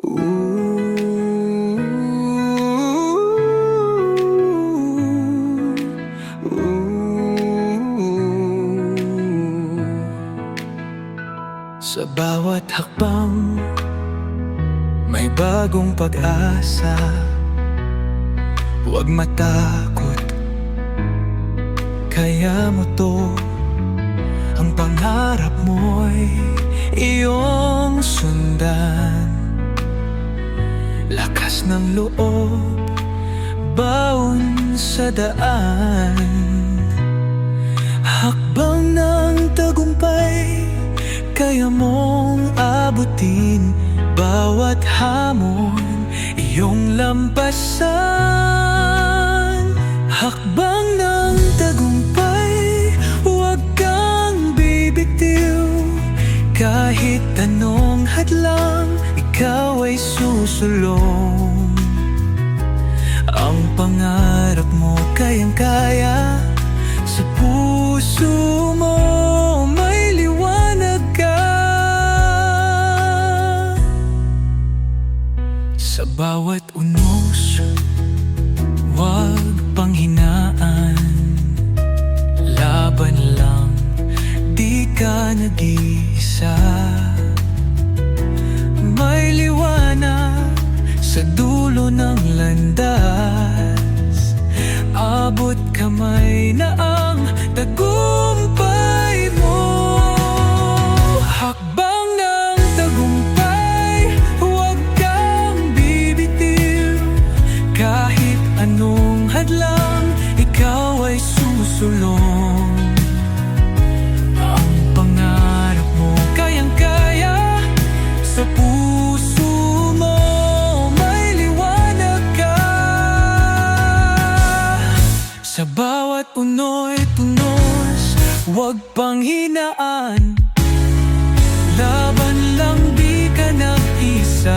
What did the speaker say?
Ooh, ooh. Sa bawat hakbang may bagong pag-asa. Huwag matakot, kaya mo to. Ang pangarap mo'y iyong sundan. Lakas ng loob, baon sa daan. Hakbang ng tagumpay, kaya mong abutin. Bawat hamon, iyong lampasan. Hakbang ng tagumpay, huwag kang bibitiw. Kahit anong hadlang, ikaw ay susulong. Ang pangarap mo kayang-kaya. Sa puso mo may liwanag ka. Sa bawat unos, huwag panghinaan. Laban lang, di ka nag-iisa. May liwanag sa dulo ng landas. Abot kamay na ang tagumpay mo. Hakbang ng tagumpay, huwag kang bibitiw. Kahit anong hadlang, ikaw ay susulong. Ang pangarap mo kayang-kaya. Sa puso mo may liwanag ka. Sa bawat uno'y tunos, huwag panghinaan. Laban lang, di ka nag-isa.